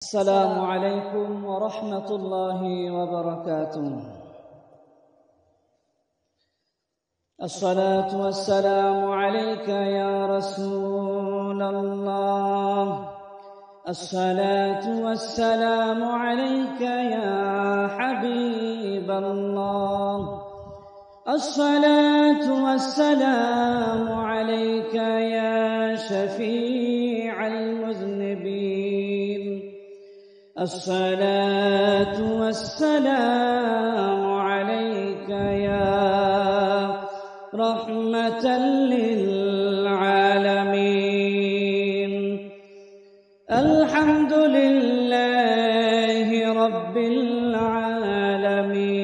السلام عليكم ورحمة الله وبركاته. الصلاة والسلام عليك يا رسول الله، الصلاة والسلام عليك يا حبيب الله، الصلاة والسلام عليك يا شفيع المذنبين، الصلاة والسلام عليك يا رحمة للعالمين. الحمد لله رب العالمين،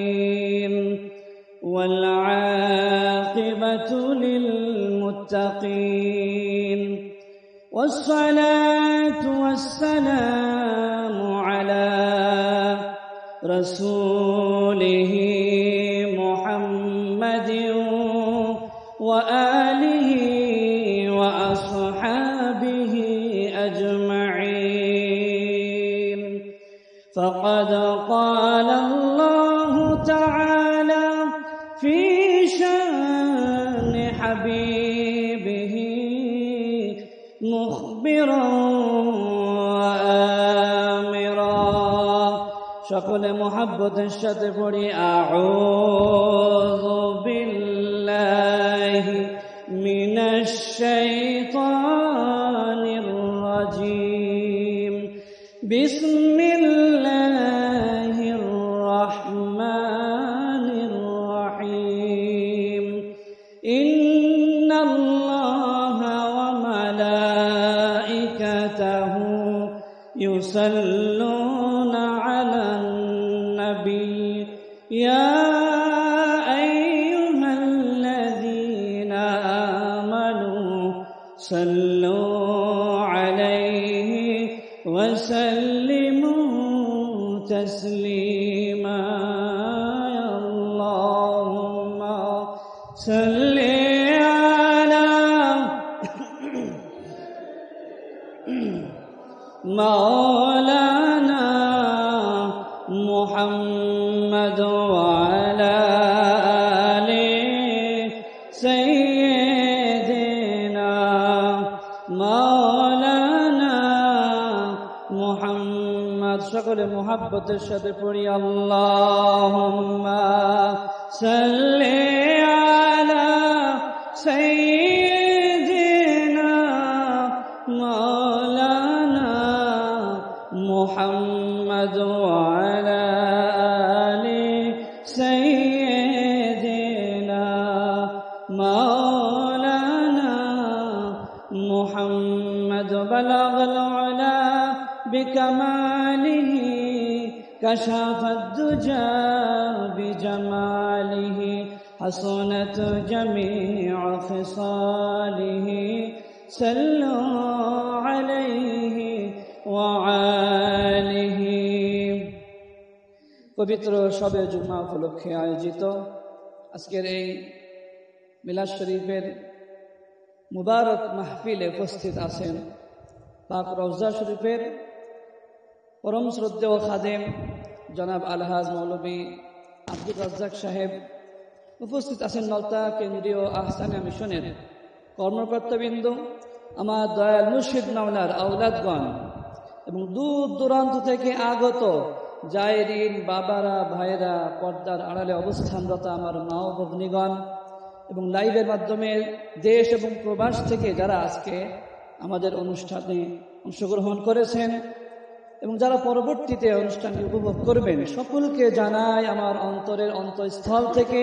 والعاقبة للمتقين، والصلاة والسلام على رسوله محمد وآله وأصحابه أجمعين. فقد قال الله تعالى في شأن حبيبه مخبرا وآمرا، সকলে মহব্বতের সাথে পড়ি আউযু বিল্লাহি মিনাশ শাইতানির রাজীম, বিসমিল্লাহির রাহমানির রাহিম। ইন্নাল্লাহা ওয়া মালাইকাতাহু ইউসাল্লুনা আলান নবী ইয়া আইয়ুহাল্লাযীনা আমানু সাল্লু আলাইহি ওয়া সাল্লিমু তাসলিমা। আল্লাহুম্মা সাল্লি আলা মাওলানা মুহাম্মদ ওয়া আলা আলি সাইয়্যিদিনা মাওলানা মুহাম্মদ। সকলে মুহাব্বতের সাথে পড়ি আল্লাহুম্মা সাল্লি আলা সাইয়্যিদিনা মাওলানা মুহাম্মদ ওয়া আলা আলি সাইয়্যিদিনা মাওলানা মুহাম্মদ। বালাগাল উলা বিকামালিহি কাশাফাদ দুজা বিজামালিহি হাসনাত জামিউ খিসালিহি সাল্লু আলাইহি ওয়া আলিহি। পবিত্র শবে জুমা উপলক্ষে আয়োজিত আজকের এই মিলাদ শরীফের মুবারক মাহফিলে উপস্থিত আছেন পাক রওজা শরীফের পরম শ্রদ্ধেয় খাদেম জনাব আলহাজ মৌলভী আব্দুর রাজ্জাক সাহেব, উপস্থিত আছেন নলতা কেন্দ্রীয় আহসানিয়া মিশনের কর্মকর্তাবৃন্দ, আমার দয়াল মুর্শিদ মাওলার আওলাদগণ এবং দূর দূরান্ত থেকে আগত জায়েরিন বাবারা, ভাইয়েরা, পর্দার আড়ালে অবস্থানরত আমার মা ও ভগ্নীগণ এবং লাইভের মাধ্যমে দেশ এবং প্রবাস থেকে যারা আজকে আমাদের অনুষ্ঠানে অংশগ্রহণ করেছেন এবং যারা পরবর্তীতে অনুষ্ঠানটি উপভোগ করবেন, সকলকে জানাই আমার অন্তরের অন্তঃস্থল থেকে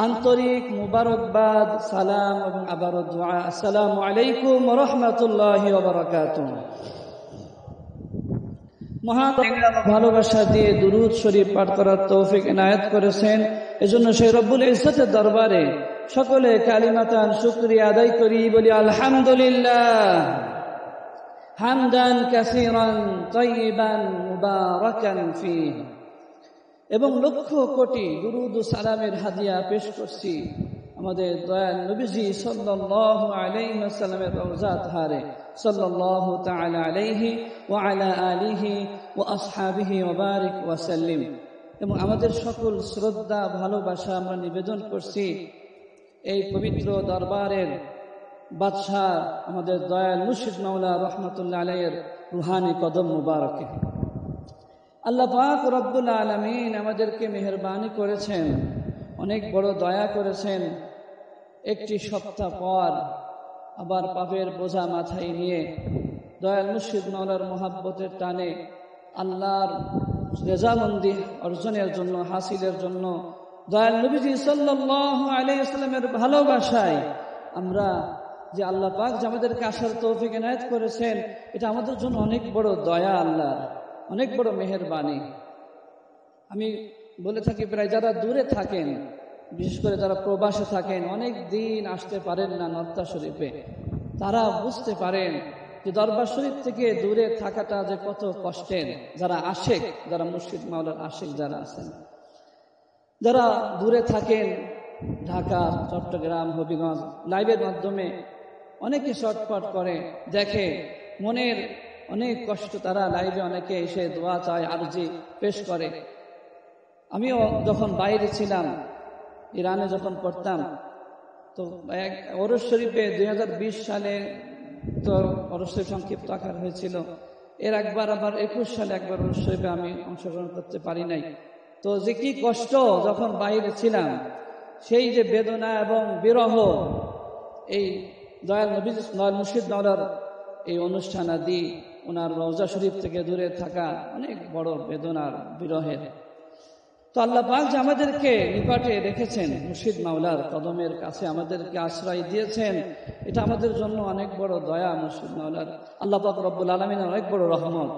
আন্তরিক মুবারকবাদ, সালাম এবং আবারও দুআ। আসসালামু আলাইকুম ওয়া রাহমাতুল্লাহি ওয়া বারাকাতুহু। মহান ভালোবাসা দিয়ে দুরূদ শরীফ পাঠ করার তৌফিক এনায়েত করেছেন, এজন্য সেই রব্বুল ইজ্জতের দরবারে সকলে কালিমাতান শুকরিয়া আদায় করি, বলি আলহামদুলিল্লাহ হামদান কাসীরান তাইয়িবান মুবারাকান ফীহি। এবং লক্ষ কোটি দুরূদ ও সালামের হাদিয়া পেশ করছি আমাদের দয়াল নবীজি সাল্লাল্লাহু আলাইহি ওয়াসাল্লামের রওজা তাহারে সাল্লাল্লাহু তাআলা আলাইহি ওয়া আলা আলিহি ওয়া আসহাবিহি ওয়া বারিক ওয়া সাল্লিম। এবং আমাদের সকল শ্রদ্ধা ভালোবাসা আমরা নিবেদন করছি এই পবিত্র দরবারের বাদশাহ আমাদের দয়াল মুর্শিদ মাওলা রহমাতুল্লাহ আলাইহির রুহানি কদম মুবারকে। আল্লাহ পাক রব্বুল আলামিন আমাদেরকে মেহেরবানি করেছেন, অনেক বড় দয়া করেছেন। একটি সপ্তাহ পর আবার পাপের বোঝা মাথায় নিয়ে দয়াল মুর্শিদ মাওলার মোহাব্বতের টানে আল্লাহর রেজামন্দি অর্জনের জন্য, হাসিলের জন্য, দয়াল নবীজি সাল্লাল্লাহু আলাইহি ওয়াসাল্লামের ভালোবাসায় আমরা যে আল্লাহ পাক যে আমাদেরকে আসার তৌফিক এনায়েত করেছেন, এটা আমাদের জন্য অনেক বড় দয়া, আল্লাহ অনেক বড় মেহেরবানি। আমি বলে থাকি, প্রায় যারা দূরে থাকেন, বিশেষ করে যারা প্রবাসে থাকেন, অনেক দিন আসতে পারেন না নর্তা শরীফে, তারা বুঝতে পারেন যে দরবার শরীফ থেকে দূরে থাকাটা যে কত কষ্টের। যারা আশেক, যারা মুর্শিদ মাওলার আশেক যারা আছেন, যারা দূরে থাকেন, ঢাকা, চট্টগ্রাম, হবিগঞ্জ, লাইভের মাধ্যমে অনেকে শর্টকাট করে দেখে, মনের অনেক কষ্ট, তারা লাইভে অনেকে এসে দোয়া চায়, আরজি পেশ করে। আমিও যখন বাইরে ছিলাম, ইরানে যখন পড়তাম, তো ওরস শরীফে 2020 সালে তো ওরস শরীফ সংক্ষিপ্ত আকার হয়েছিল। এর একবার আবার 21 সালে একবার ওরস শরীফে আমি অংশগ্রহণ করতে পারি নাই। তো যে কি কষ্ট যখন বাইরে ছিলাম, সেই যে বেদনা এবং বিরহ, এই দয়াল নবী দয়াল মুর্শিদ মাওলার এই অনুষ্ঠানাদি, ওনার রওজা শরীফ থেকে দূরে থাকা অনেক বড় বেদনার, বিরহের। তো আল্লাহ পাক যে আমাদেরকে নিকটে রেখেছেন, মুর্শিদ মাওলার কদমের কাছে আমাদেরকে আশ্রয় দিয়েছেন, এটা আমাদের জন্য অনেক বড় দয়া। মুর্শিদ মাওলার আল্লাহ পাক রব্বুল আলামিনের অনেক বড় রহমত।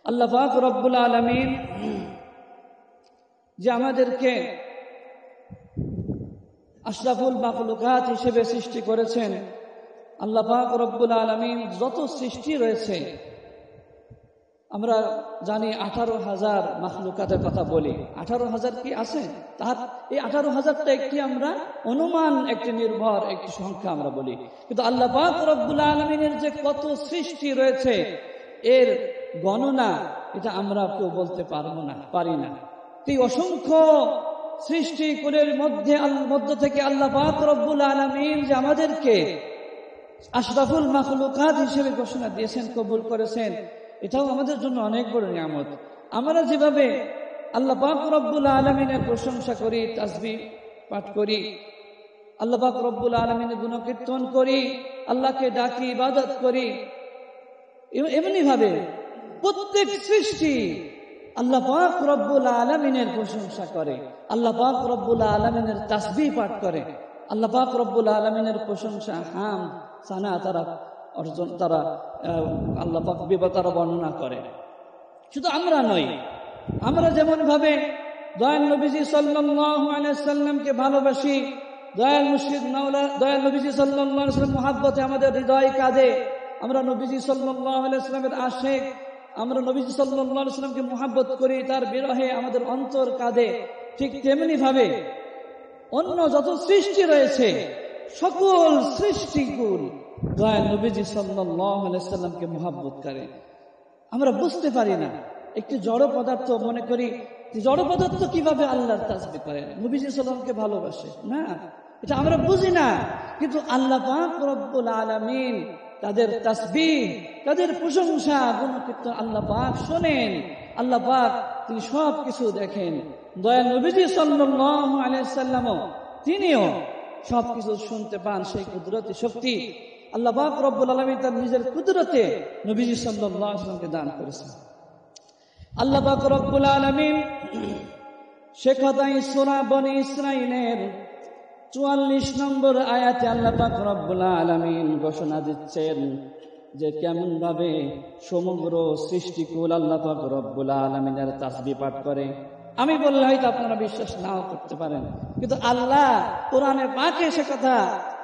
আল্লাহ পাক রব্বুল আলামিন যে আমাদেরকে আশরাফুল মাখলুকাত হিসেবে সৃষ্টি করেছেন, আল্লাহ পাক রব্বুল আলামিন যত সৃষ্টি রয়েছে, আমরা জানি 18,000 মাখলুকাতের কথা বলি। 18,000 কি আছে? তার এই 18,000টা একটি আমরা অনুমান, একটি নির্ভর, একটি সংখ্যা আমরা বলি। কিন্তু আল্লাহ পাক রব্বুল আলামিনের যে কত সৃষ্টি রয়েছে, এর গণনা এটা আমরা কেউ বলতে পারি না। এই অসংখ্য সৃষ্টিকুলের মধ্য থেকে আল্লাহ পাক রব্বুল আলামিন যে আমাদেরকে আশরাফুল মাখলুকাত হিসেবে ঘোষণা দিয়েছেন, কবুল করেছেন, এটাও আমাদের জন্য অনেক বড় নিয়ামত। আমরা যেভাবে আল্লাহ পাক রব্বুল আলামিনের প্রশংসা করি, তাসবিহ পাঠ করি, আল্লাহ পাক রব্বুল আলামিনের গুণকীর্তন করি, আল্লাহকে ডাকি, ইবাদত করি, এমনি ভাবে প্রত্যেক সৃষ্টি আল্লাহ পাক রব্বুল আলামিনের প্রশংসা করে, আল্লাহ পাক রব্বুল আলামিনের তাসবিহ পাঠ করে, আল্লাহ পাক রব্বুল আলামিনের প্রশংসা, হাম, সানা তারা আল্লাহ পাক তারা বর্ণনা করে। শুধু আমরা নই, আমরা যেমন ভাবে দয়াল নবীজি সাল্লাল্লাহু আলাইহি ওয়াসাল্লামকে ভালোবাসি, দয়াল মুর্শিদ মাওলা দয়াল নবীজি সাল্লাল্লাহু আলাইহি ওয়াসাল্লাম মহব্বতে আমাদের হৃদয় কাঁদে, আমরা নবীজি সাল্লাল্লাহু আলাইহি ওয়াসাল্লামের আশিক, আমরা নবীজি সাল্লাল্লাহু আলাইহি ওয়াসাল্লামকে মহব্বত করি, তার বিরহে আমাদের অন্তর কাঁদে। ঠিক তেমনি ভাবে অন্য যত সৃষ্টি রয়েছে, সকল সৃষ্টিকুল দয়াল নবীজি সাল্লাল্লাহু আলাইহি ওয়াসাল্লামকে মহব্বত করে। আমরা বুঝতে পারি না, একটি জড় পদার্থ মনে করি, জড় পদার্থ কিভাবে আল্লাহর তাসবিহ করে, নবীজি সাল্লাল্লাহু ভালোবাসে না, এটা আমরা বুঝি না। কিন্তু আল্লাহ পাক রব্বুল আলামিন তাদের তাসবিহ, তাদের প্রশংসা, গুণকীর্তন আল্লাহ পাক শোনেন, আল্লাহ পাক তিনি সব কিছু দেখেন। দয়াল নবীজি সাল্লাল্লাহু আলাইহি ওয়াসাল্লামও তিনিও সবকিছু শুনতে পান। সেই কুদরতি শক্তি আল্লাহ পাক রব্বুল আলামিন তার নিজের কুদরতে নবীজি সাল্লাল্লাহু আলাইহি ওয়াসাল্লামকে দান করেছেন। আল্লাহ পাক রব্বুল আলামিন সে কথাই সূরা বনী ইসরাঈলের 44 নম্বর আয়াতে আল্লাহ পাক রব্বুল আলামিন ঘোষণা দিচ্ছেন যে কেমন ভাবে সমগ্র সৃষ্টিকুল আল্লাহ পাক রব্বুল আলামিনের তাসবিহ পাঠ করে। আমি বললে হয়তো আপনারা বিশ্বাস নাও করতে পারেন, কিন্তু আল্লাহ কোরআনে পাকে সে কথা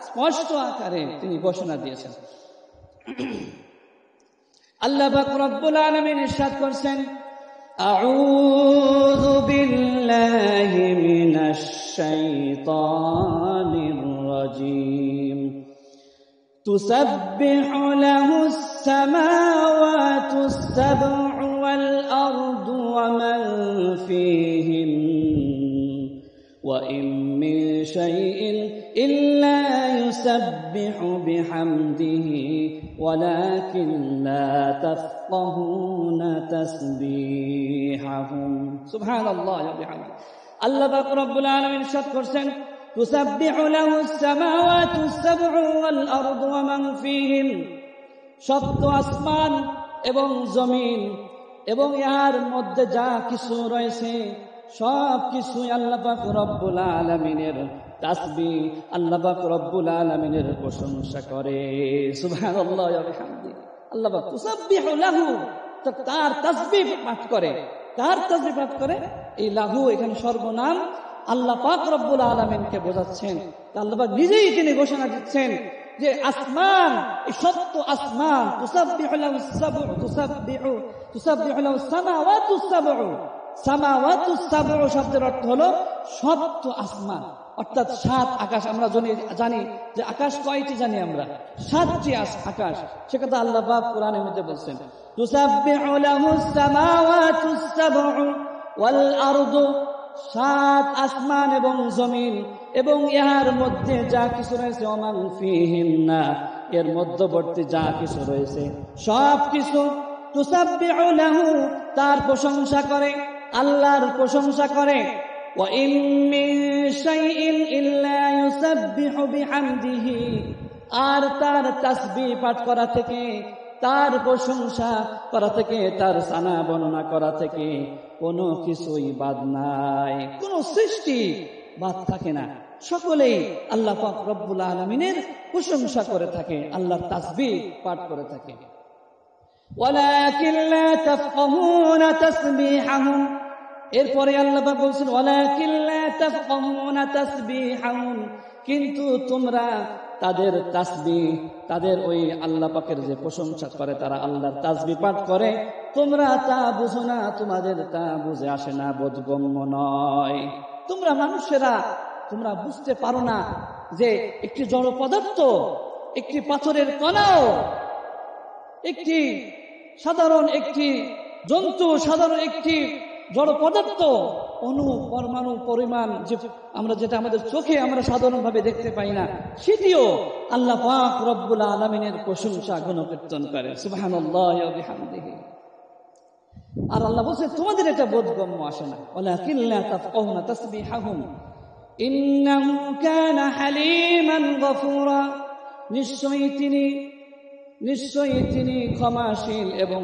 স্পষ্ট আকারে তিনি ঘোষণা দিয়েছেন। আল্লাহ পাক রব্বুল আলামিন ইরশাদ করেছেন, আউযু বিল্লাহি মিনাশ الشيطان الرجيم تسبح له السماوات السبع والأرض ومن فيهن وإن من شيء إلا يسبح بحمده ولكن لا تفقهون تسبيحهم سبحان الله وبحمده আল্লাহ পাক রব্বুল আলামিন ইরশাদ করেছেন তুসাব্বিহু লাহুস সামাওয়াতুস সাব'ু ওয়াল আরদু ওয়া মান ফীহিন সপ্ত আসমান এবং জমিন এবং ইহার মধ্যে যা কিছু রয়েছে সব কিছুই আল্লাহ পাক রব্বুল আলামিনের তাসবিহ আল্লাহ পাক রব্বুল আলামিনের প্রশংসা করে সুবহানাল্লাহ ওয়া বিহামদিহি আল্লাহ পাক তুসাব্বিহু লাহু তার তাসবিহ পাঠ করে কার তাসবিহ পাঠ করে এই লাহু এখানে সর্বনাম আল্লাহ পাক রব্বুল আলামিনকে বোঝাচ্ছেন আল্লাহ পাক নিজেই তিনি ঘোষণা দিচ্ছেন যে আসমান এই সপ্ত আসমান তুসাব্বিহু লাহুস সাব'ু তুসাব্বিহু লাহুস সামাওয়াতুস সাব'ু সামাওয়াতুস সাব'ু শব্দের অর্থ হলো সপ্ত আসমান অর্থাৎ সাত আকাশ আমরা জানি যে আকাশ কয়টি জানি আমরা সাতটি আকাশ সে কথা আল্লাহ পাক কোরআনের মধ্যে বলেন তুসাব্বিহু লাহুস সামাওয়াতুস সাব'ু ওয়াল আরদু সাত আসমান এবং জমিন এবং ইহার মধ্যে যা কিছু রয়েছে ওমান ফীহিন্না এর মধ্যবর্তী যা কিছু রয়েছে সব কিছু তুসাব্বিহু লাহু তার প্রশংসা করে আল্লাহর প্রশংসা করে ওয়া ইন মিন শাইইন ইল্লা ইউসাব্বিহু বিহামদিহি আর তার তাসবিহ পাঠ করা থেকে তার প্রশংসা করা থেকে তার সানা বর্ণনা করা থেকে কোনো কিছুই বাদ নাই কোনো সৃষ্টি বাদ থাকে না সকলেই আল্লাহ পাক রব্বুল আলামিনের প্রশংসা করে থাকে আল্লাহর তাসবিহ পাঠ করে থাকে ওয়ালাকিন লা তাফকাহুনা তাসবিহাহুম এরপরে আল্লাহ পাক বলেন ওয়ালাকিন লা তাফকাহুনা তাসবিহাহুম কিন্তু তোমরা তাদের তাসবিহ তাদের ওই আল্লাহ পাকের যে প্রশংসা করে তারা আল্লাহর তাসবিহ পাঠ করে তোমরা তা বুঝো না তোমাদের তা বুঝে আসে না বোধগম্য নয় তোমরা মানুষেরা তোমরা বুঝতে পারো না যে একটি জড় পদার্থ একটি পাথরের কণাও একটি সাধারণ একটি জন্তু সাধারণ একটি জড় পদার্থ অণু পরমাণু পরিমাণ যে আমরা যেটা আমাদের চোখে আমরা সাধারণভাবে দেখতে পাই না সেটিও আল্লাহ পাক রব্বুল আলামিনের প্রশংসা গুণকীর্তন করে সুবহানাল্লাহি ওয়া বিহামদিহি আর আল্লাহ বলেন তোমাদের এটা বোধগম্য আসে না ওয়ালাকিন লা তাফকাহুনা তাসবিহাহুম ইন্নাহু কানা হালিমান গফুরা নিশ্চয়ই তিনি ক্ষমাশীল এবং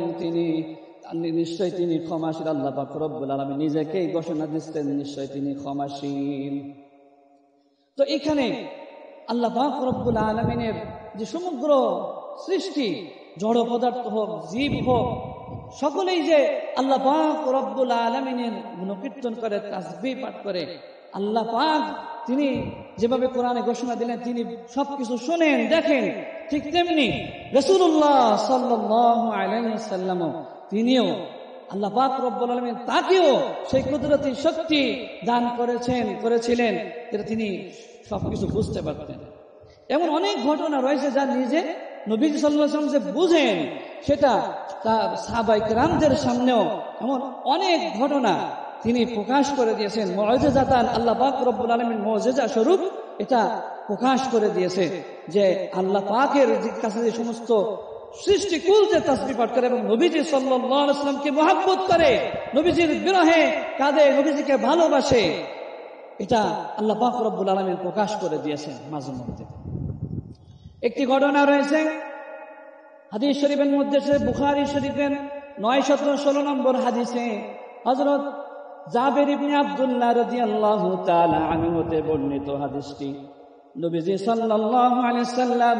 নিশ্চয় তিনি ক্ষমাশীল আল্লাহ পাক রব্বুল আলামিন নিজেকেই ঘোষণা দিচ্ছেন নিশ্চয় তিনি ক্ষমাশীল তো এখানে আল্লাহ পাক রব্বুল আলামিনের যে সমগ্র সৃষ্টি জড় পদার্থ হোক জীব হোক সকলেই যে আল্লাহ পাক রব্বুল আলামিনের গুণকীর্তন করে তাসবিহ পাঠ করে আল্লাহ পাক তিনি যেভাবে কোরআনে ঘোষণা দিলেন তিনি সবকিছু শোনেন দেখেন ঠিক তেমনি রাসূলুল্লাহ সাল্লাল্লাহু আলাইহি ওয়াসাল্লাম তিনিও আল্লাহ পাক রব্বুল আলামিন তাকেও সেই কুদরতি শক্তি দান করেছিলেন যেটা তিনি সবকিছু বুঝতে পারতেন এমন অনেক ঘটনা রয়েছে যা নিজে নবী সাল্লাল্লাহু আলাইহি ওয়াসাল্লাম যে বুঝেন সেটা তার সাহাবায়ে কেরামদের সামনেও এমন অনেক ঘটনা তিনি প্রকাশ করে দিয়েছেন মুআজিজাতান আল্লাহ পাক রব্বুল আলামিন মুআজিজা স্বরূপ এটা প্রকাশ করে দিয়েছে যে আল্লাহ পাকের কাছে যে সমস্ত সৃষ্টিকুল যে তাসবিহ পাঠ করে এবং নবীজি সাল্লাল্লাহু আলাইহি ওয়াসাল্লামকে মহব্বত করে নবীজির বিরহে কাঁদে নবীজিকে ভালোবাসে এটা আল্লাহ পাক রব্বুল আলামিন প্রকাশ করে দিয়েছেন মাঝে মধ্যে একটি ঘটনা রয়েছে হাদিস শরীফের মধ্যে বুখারী শরীফের 916 নম্বর হাদিসে হযরত জাবের ইবনে আব্দুল্লাহ রাদিয়াল্লাহু তাআলা আনহু হতে বর্ণিত হাদিসটি নবীজি সাল্লাল্লাহু আলাইহি সাল্লাম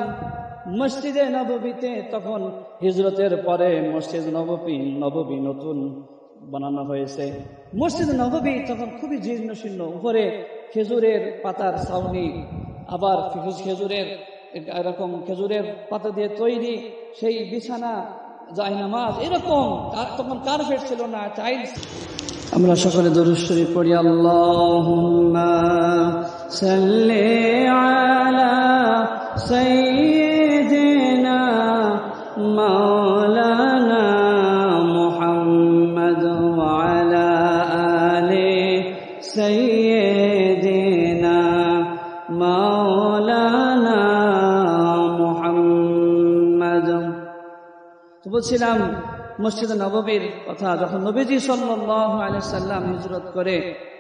মসজিদে নববীতে তখন হিজরতের পরে মসজিদ নববী নতুন বানানো হয়েছে মসজিদ নববী তখন খুবই জীর্ণশীর্ণ উপরে খেজুরের পাতার ছাউনি আবার খেজুরের পাতা দিয়ে তৈরি সেই বিছানা জায়নামাজ এরকম তখন কার্পেট ছিল না টাইলস আমরা সকলে দরুদ শরীফ পড়ি। আল্লাহুম্মা সাল্লি আলা সাইয়্যিদিনা মাওলানা মুহাম্মদ ওয়া আলা আলি সাইয়্যিদিনা মাওলানা মুহাম্মদ। তো বলছিলাম মসজিদে নববীর কথা। যখন নবীজি সাল্লাল্লাহু আলাইহি সাল্লাম হিজরত করে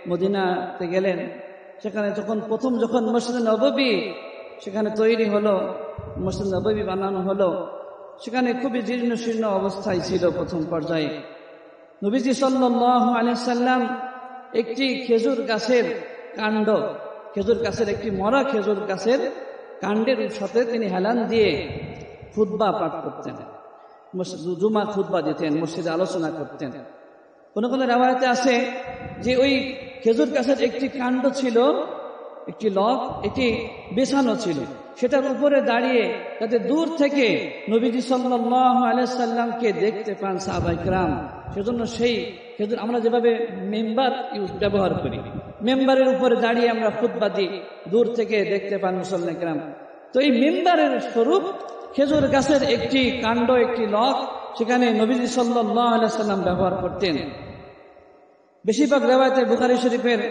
মদিনাতে গেলেন, সেখানে যখন মসজিদে নববী সেখানে তৈরি হলো, মসজিদ নববী বানানো হলো, সেখানে খুবই জীর্ণ শীর্ণ অবস্থায় ছিল প্রথম পর্যায়ে। নবীজি সাল্লাল্লাহু আলাইহি সাল্লাম একটি খেজুর গাছের কাণ্ড, একটি মরা খেজুর গাছের কাণ্ডের সাথে তিনি হেলান দিয়ে খুতবা পাঠ করতেন, জুমা খুতবা দিতেন, মসজিদে আলোচনা করতেন। কোন কোন রিওয়ায়াতে আছে যে ওই খেজুর গাছের একটি কাণ্ড ছিল, একটি লক, এটি বেছানো ছিল, সেটার উপরে দাঁড়িয়ে যাতে দূর থেকে নবীজি সাল্লাল্লাহু আলাইহি সাল্লামকে দেখতে পান সাহাবায়ে কেরাম, সেজন্য সেই খেজুর, আমরা যেভাবে মেম্বার ব্যবহার করি, মেম্বারের উপরে দাঁড়িয়ে আমরা খুতবা দিই, দূর থেকে দেখতে পান মুসল্লিয়ে কেরাম। তো এই মেম্বারের স্বরূপ খেজুর গাছের একটি কাণ্ড, একটি লক, সেখানে নবীজি সাল্লাল্লাহু আলাইহি সাল্লাম ব্যবহার করতেন। বেশিরভাগ রিওয়ায়াতে বুখারী শরীফের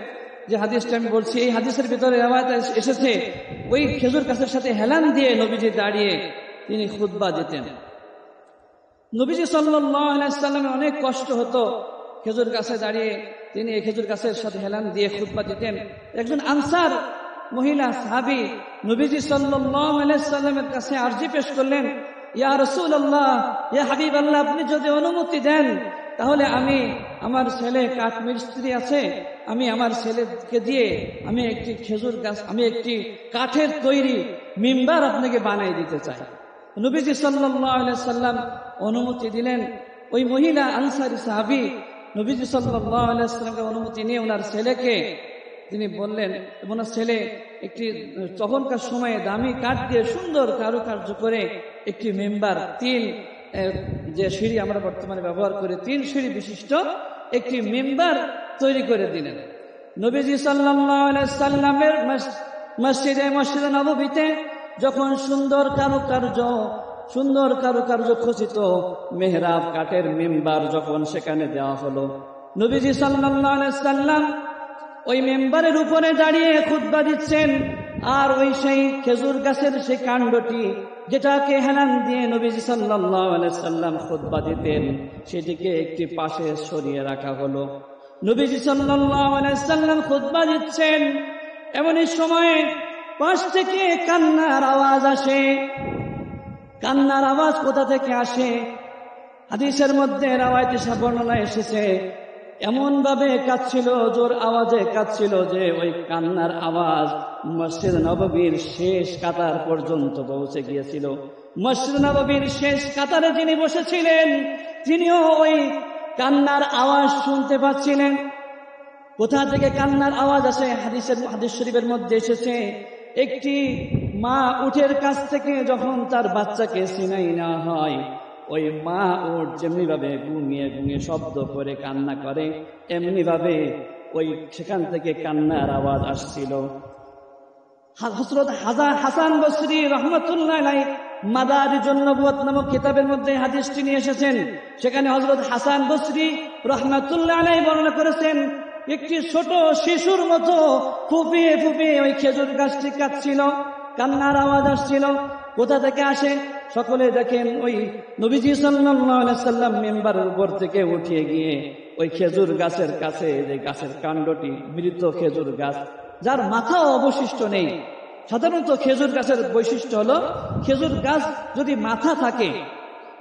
যে হাদিসটা আমি বলছি, এই হাদিসের ভিতরে রিওয়ায়াতে এসেছে ওই খেজুর গাছের সাথে হেলান দিয়ে নবীজি দাঁড়িয়ে তিনি খুতবা দিতেন। নবীজি সাল্লাল্লাহু আলাইহি সাল্লামের অনেক কষ্ট হতো খেজুর গাছে দাঁড়িয়ে তিনি এই খেজুর গাছের সাথে হেলান দিয়ে খুতবা দিতেন। একজন আনসার মহিলা সাহাবী নবীজি সাল্লাল্লাহু আলাইহি সাল্লামের কাছে আরজি পেশ করলেন, ইয়া রাসূলুল্লাহ, ইয়া হাবিবাল্লাহ, আপনি যদি অনুমতি দেন তাহলে আমি, আমার ছেলে কাঠ মিস্ত্রি আছে, আমি আমার ছেলেকে দিয়ে আমি একটি খেজুর গাছ, আমি একটি কাঠের তৈরি মিম্বার আপনাকে বানিয়ে দিতে চাই। নবীজি সাল্লাল্লাহু আলাইহি সাল্লাম অনুমতি দিলেন। ওই মহিলা আনসারী সাহাবী নবীজি সাল্লাল্লাহু আলাইহি সাল্লামকে অনুমতি নিয়ে ওনার ছেলেকে তিনি বললেন, ওনার ছেলে একটি তখনকার সময়ে দামি কাঠ দিয়ে সুন্দর কারুকার্য করে একটি মেম্বার, যে সিঁড়ি আমরা বর্তমানে ব্যবহার করি, 3 সিঁড়ি বিশিষ্ট একটি মেম্বার তৈরি করে দিলেন। নবীজি সাল্লাল্লাহু আলাইহি সাল্লামের মসজিদে নববীতে যখন সুন্দর কারুকার্য খচিত মেহরাব কাঠের মেম্বার যখন সেখানে দেওয়া হলো, নবীজি সাল্লাল্লাহু আলাইহি সাল্লাম ওই মেম্বারের উপরে দাঁড়িয়ে খুতবা দিচ্ছেন, আর ওই সেই খেজুর গাছের সেই কাণ্ডটি যেটাকে হেলান দিয়ে নবীজি সাল্লাল্লাহু আলাইহি সাল্লাম খুতবা দিতেন, সেটিকে একটি পাশে সরিয়ে রাখা হলো। নবীজি সাল্লাল্লাহু আলাইহি সাল্লাম খুতবা দিচ্ছেন, এমন এই সময়ে পাশ থেকে কান্নার আওয়াজ আসে। কান্নার আওয়াজ কোথা থেকে আসে? হাদিসের মধ্যে রাওয়ায়াতে বর্ণনা এসেছে, এমন ভাবে কাঁদছিল, জোর আওয়াজে কাঁদছিল যে ওই কান্নার আওয়াজ মসজিদ নববীর শেষ কাতার পর্যন্ত পৌঁছে গিয়েছিল। মসজিদ নববীর শেষ কাতারে যিনি বসেছিলেন তিনিও ওই কান্নার আওয়াজ শুনতে পাচ্ছিলেন। কোথা থেকে কান্নার আওয়াজ আসে? হাদিস শরীফের মধ্যে এসেছে, একটি মা উটের কাছ থেকে যখন তার বাচ্চাকে সিনাই নেওয়া হয়, ওই মা উট যেমনি ভাবে ঘুমিয়ে ঘুমিয়ে শব্দ করে কান্না করে, এমনি ভাবে ওই সেখান থেকে কান্নার আওয়াজ আসছিল। হযরত হাসান বসরি রাহমাতুল্লাহ আলাইহি মাদারিজুন নবুওয়াত নামক কিতাবের মধ্যে হাদিসটি নিয়ে এসেছেন। সেখানে হযরত হাসান বসরি রাহমাতুল্লাহ আলাইহি বর্ণনা করেছেন, একটি ছোট শিশুর মতো ফুপিয়ে ফুপিয়ে ওই খেজুর গাছটি কাঁদছিল, কান্নার আওয়াজ আসছিল। কোথা থেকে আসে? সকলে দেখেন ওই নবীজি সাল্লাল্লাহু আলাইহি সাল্লাম মেম্বারের উপর থেকে উঠিয়ে গিয়ে ওই খেজুর গাছের কাছে, যে গাছের কাণ্ডটি মৃত খেজুর গাছ, যার মাথাও অবশিষ্ট নেই। সাধারণত খেজুর গাছের বৈশিষ্ট্য হলো, খেজুর গাছ যদি মাথা থাকে,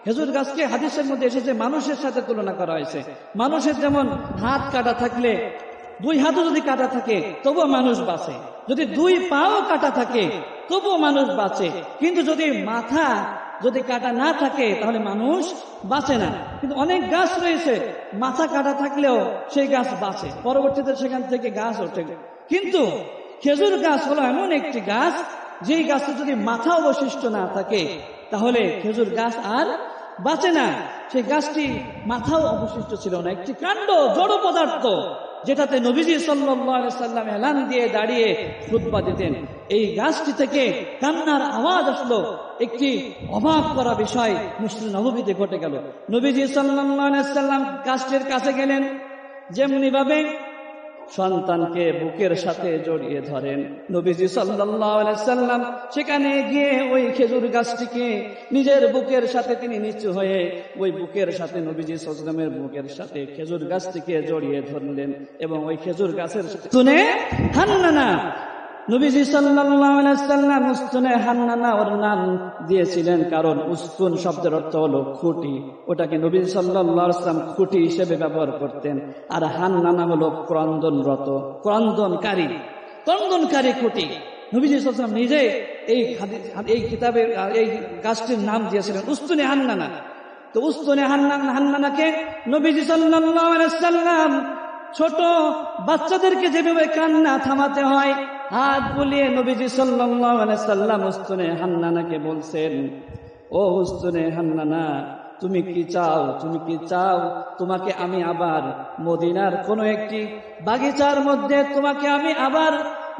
খেজুর গাছকে হাদিসের মধ্যে এসেছে মানুষের সাথে তুলনা করা হয়েছে। মানুষের যেমন হাত কাটা থাকলে, 2 হাতও যদি কাটা থাকে তবুও মানুষ বাঁচে, যদি 2 পাও কাটা থাকে তবুও মানুষ বাঁচে। কিন্তু যদি মাথা কাটা না থাকে তাহলে মানুষ বাঁচে না। কিন্তু অনেক গাছ রয়েছে মাথা কাটা থাকলেও সেই গাছ বাঁচে, পরবর্তীতে সেখান থেকে গাছ ওঠে। কিন্তু খেজুর গাছ হলো এমন একটি গাছ, যেই গাছে যদি মাথা অবশিষ্ট না থাকে তাহলে খেজুর গাছ আর বাঁচে না, সেই গাছটি মাথাও অবশিষ্ট ছিল না, একটি কাণ্ড, জড় পদার্থ, যেটাতে নবীজি সাল্লাল্লাহু আলাইহি সাল্লাম এলান দিয়ে দাঁড়িয়ে খুতবা দিতেন। এই গাছটি থেকে কান্নার আওয়াজ আসলো। একটি অবাক করা বিষয় মসজিদ নববীতে ঘটে গেল। নবীজি সাল্লাল্লাহু আলাইহি সাল্লাম গাছটির কাছে গেলেন, যেমনি ভাবে সন্তানকে বুকের সাথে জড়িয়ে ধরেন, নবীজি সাল্লাল্লাহু আলাইহি সাল্লাম সেখানে গিয়ে ওই খেজুর গাছটিকে নিজের বুকের সাথে তিনি নিচু হয়ে ওই বুকের সাথে নবীজি সাল্লাল্লাহু আলাইহি সাল্লামের বুকের সাথে খেজুর গাছটিকে জড়িয়ে ধরলেন এবং ওই খেজুর গাছের উস্তুনে হান্নানা, নবীজি সাল্লাল্লাহু আলাইহি সাল্লাম উস্তুনে হান্নানা ওর নাম দিয়েছিলেন, কারণ উস্তুন শব্দের অর্থ হলো খুঁটি। ওটাকে নবী সাল্লাল্লাহু আলাইহি সাল্লাম খুঁটি হিসেবে ব্যবহার করতেন। আর হান্নানা হলো ক্রন্দনরত, ক্রন্দনকারী খুঁটি। নবীজি সাল্লাল্লাহু আলাইহি সাল্লাম নিজে এই কিতাবে এই গাছটির নাম দিয়েছিলেন উস্তুনে হান্নানা। তো উস্তুনে হান্নানাকে নবীজি সাল্লাল্লাহু আলাইহি সাল্লাম ছোট বাচ্চাদেরকে যেভাবে কান্না থামাতে হয়, হাত বুলিয়ে নবীজি সাল্লাল্লাহু আলাইহি সাল্লাম উস্তুনে হান্নানাকে বলছেন, ও উস্তুনে হান্নানা, তুমি কি চাও? তোমাকে আমি আবার মদিনার কোন একটি বাগিচার মধ্যে তোমাকে আমি আবার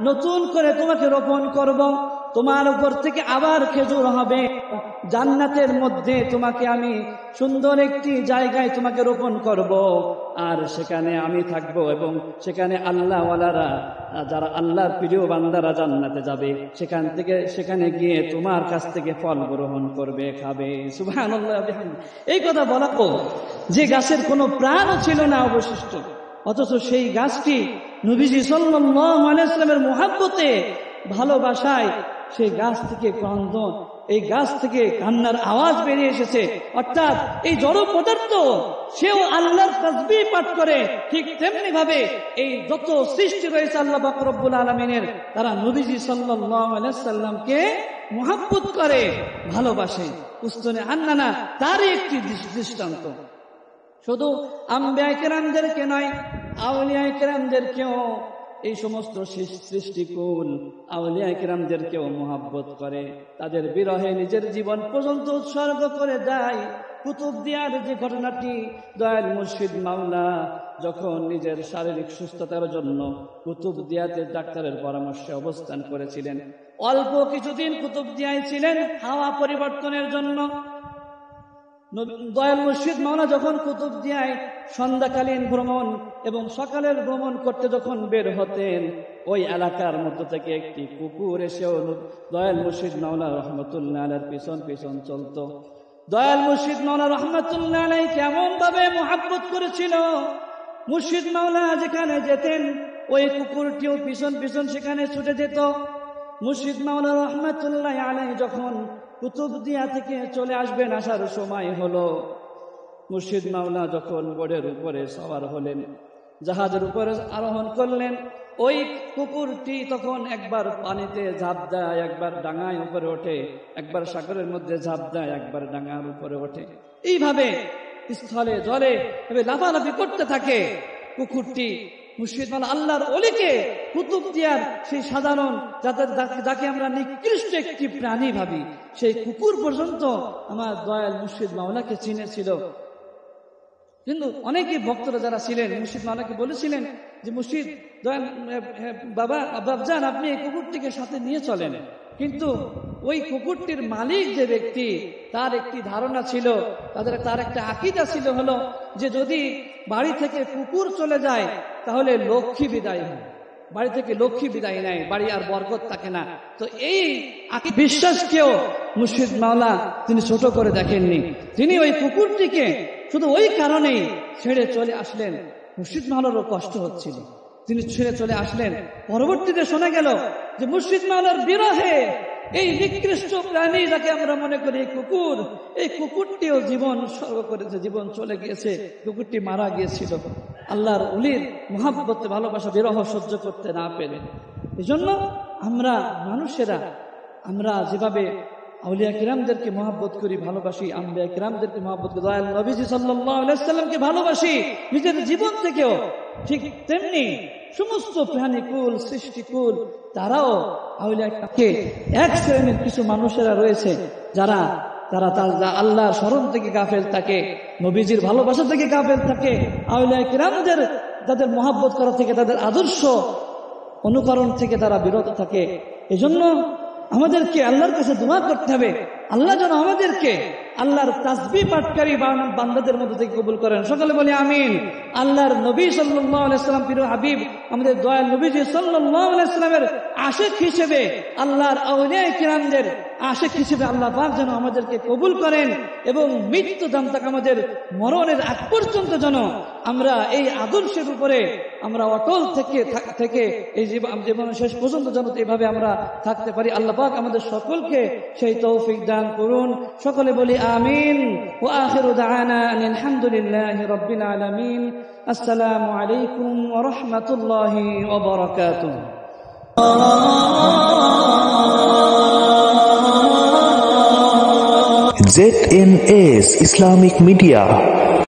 নতুন করে তোমাকে রোপণ করব, তোমার উপর থেকে আবার খেজুর হবে, জান্নাতের মধ্যে তোমাকে আমি সুন্দর একটি জায়গায় তোমাকে রোপণ করব, আর সেখানে আমি থাকব এবং সেখানে আল্লাহওয়ালারা, যারা আল্লাহর প্রিয় বান্দারা জান্নাতে যাবে, সেখানে গিয়ে তোমার কাছ থেকে ফল গ্রহণ করবে, খাবে। সুবহানাল্লাহ। এই কথা বলা যে গাছের কোনো প্রাণও ছিল না অবশিষ্ট, অথচ সেই গাছটি নবীজি সাল্লাল্লাহু আলাইহি সাল্লামের মুহাব্বতে, ভালোবাসায় সেই গাছ থেকে ক্রন্দন, এই গাছ থেকে কান্নার আওয়াজ বেরিয়ে এসেছে। অর্থাৎ এই জড় পদার্থ সেও আল্লাহর তাসবিহ পাঠ করে, ঠিক তেমনি ভাবে এই যত সৃষ্টি রয়েছে আল্লাহ পাক রব্বুল আলামিনের, তারা নবীজি সাল্লাল্লাহু আলাইহি সাল্লামকে মুহাব্বত করে, ভালোবাসে। উস্তুনে হান্নানা তারই একটি দৃষ্টান্ত। শুধু আম্বিয়া কেরামদেরকে নয়, আউলিয়া কেরামদেরকেও, এই সমস্ত সৃষ্টিকুল আউলিয়া কেরামদেরকেও মুহাব্বত করে, তাদের বিরহে নিজের জীবন পর্যন্ত উৎসর্গ করে দেয়। কুতুবদিয়ার যে ঘটনাটি, দয়াল মুর্শিদ মাওলা যখন নিজের শারীরিক সুস্থতার জন্য কুতুবদিয়াতে ডাক্তারের পরামর্শে অবস্থান করেছিলেন, অল্প কিছুদিন কুতুবদিয়ায় ছিলেন হাওয়া পরিবর্তনের জন্য। দয়াল মুর্শিদ মাওলা যখন কুতুবদিয়ায় সন্ধ্যাকালীন ভ্রমণ এবং সকালের ভ্রমণ করতে যখন বের হতেন, ওই এলাকার মধ্য থেকে একটি কুকুর এসেও দয়াল মুর্শিদ মাওলা রহমতুল্লাহ আলাইহির পিছন পিছন চলত। দয়াল মুর্শিদ মাওলা রহমতুল্লাহ আলাইহি কেমন ভাবে মুহাব্বত করেছিল, মুর্শিদ মাওলা যেখানে যেতেন ওই কুকুরটিও পিছন পিছন সেখানে ছুটে যেত। মুর্শিদ মাওলা রহমতুল্লাহ আলাইহি যখন কুতুবদিয়া থেকে চলে আসবেন, আসার সময় হলো, মুর্শিদ মাওলা যখন বোর্ডের উপরে সওয়ার হলেন, জাহাজের উপরে আরোহণ করলেন, ওই কুকুরটি তখন একবার পানিতে ঝাঁপ দেয়, একবার ডাঙায় উপরে ওঠে, একবার সাগরের মধ্যে ঝাঁপ দেয়, একবার ডাঙার উপরে ওঠে, এইভাবে স্থলে জলে লাফালাফি করতে থাকে কুকুরটি। মুর্শিদ মাওলা আল্লাহর ওলিকে কুতুবদিয়ার সেই সাধারণ, যাকে আমরা নিকৃষ্ট একটি প্রাণী ভাবি, সেই কুকুর পর্যন্ত আমার দয়াল মুর্শিদ মাওলাকে চিনেছিল। কিন্তু অনেকে ভক্তরা যারা ছিলেন মুর্শিদ মাওলাকে বলেছিলেন যে, মুর্শিদ দয়াল বাবা আব্বাজান, আপনি এই কুকুরটিকে সাথে নিয়ে চলেন। কিন্তু ওই কুকুরটির মালিক যে ব্যক্তি, তার একটি ধারণা ছিল, তার একটা আকীদা ছিল, হলো যে যদি বাড়ি থেকে কুকুর চলে যায় তাহলে লক্ষ্মী বিদায় হয়, বাড়ি থেকে লক্ষ্মী বিদায় নেয়, বাড়ি আর বরকত থাকে না। তো এই বিশ্বাসকেও মুর্শিদ মাওলা তিনি ছোট করে দেখেননি, তিনি ওই কুকুরটিকে শুধু ওই কারণেই ছেড়ে চলে আসলেন। মুর্শিদ মাওলারও কষ্ট হচ্ছিল, তিনি ছেড়ে চলে আসলেন। পরবর্তীতে শোনা গেল যে মুর্শিদ মাওলার বিরহে এই নিকৃষ্ট প্রাণী যাকে আমরা মনে করি কুকুর, এই কুকুরটিও জীবন স্বর্গ করেছে, জীবন চলে গিয়েছে, কুকুরটি মারা গিয়েছিল আল্লাহর ওলির মুহাব্বতে, ভালোবাসা, বিরহ সহ্য করতে না পেরে। এজন্য আমরা মানুষেরা, আমরা যেভাবে আউলিয়া কিরামদেরকে মহব্বত করি, ভালোবাসি, আম্বিয়া কিরামদেরকে মহব্বত করি, দয়াল নবীজি সাল্লাল্লাহু আলাইহি সাল্লামকে ভালোবাসি নিজের জীবন থেকেও, ঠিক তেমনি সমস্ত প্রাণীকুল সৃষ্টিকুল তারাও আউলিয়াকে, এক শ্রেণীর কিছু মানুষেরা রয়েছে যারা তারা আল্লাহর স্মরণ থেকে গাফেল থাকে, নবীজির ভালোবাসা থেকে গাফেল থাকে, আউলিয়া কিরামদের তাদের মহব্বত করা থেকে, তাদের আদর্শ অনুকরণ থেকে তারা বিরত থাকে। এজন্য আমাদেরকে আল্লাহর কাছে দোয়া করতে হবে, আল্লাহ যেন আমাদেরকে আল্লাহর তাসবিহ পাঠকারী বান্দাদের মধ্যে থেকে কবুল করেন। সকলে বলি আমিন। আল্লাহর নবী সাল্লাল্লাহু আলাইহি সাল্লাম প্রিয় হাবিব আমাদের দয়াল নবীজি সাল্লাল্লাহু আলাইহি সাল্লামের আশিক হিসেবে, আল্লাহর আউলিয়া কিরামদের আশিক হিসেবে আল্লাহ পাক যেন আমাদেরকে কবুল করেন এবং মৃত্যু দাম তাক আমাদের মরণের আগ পর্যন্ত যেন আমরা এই আদর্শের উপরে আমরা অটল থেকে এই জীবনের শেষ পর্যন্ত যেন এইভাবে আমরা থাকতে পারি। আল্লাহ পাক আমাদের সকলকে সেই তৌফিক দান করুন। সকলে বলি আমিন। ওয়া আখিরু দা'ওয়ানা আলহামদুলিল্লাহি রাব্বিল আলামিন। আসসালামু আলাইকুম ওয়া রাহমাতুল্লাহি ওয়া বারাকাতুহু। ZNS Islamic Media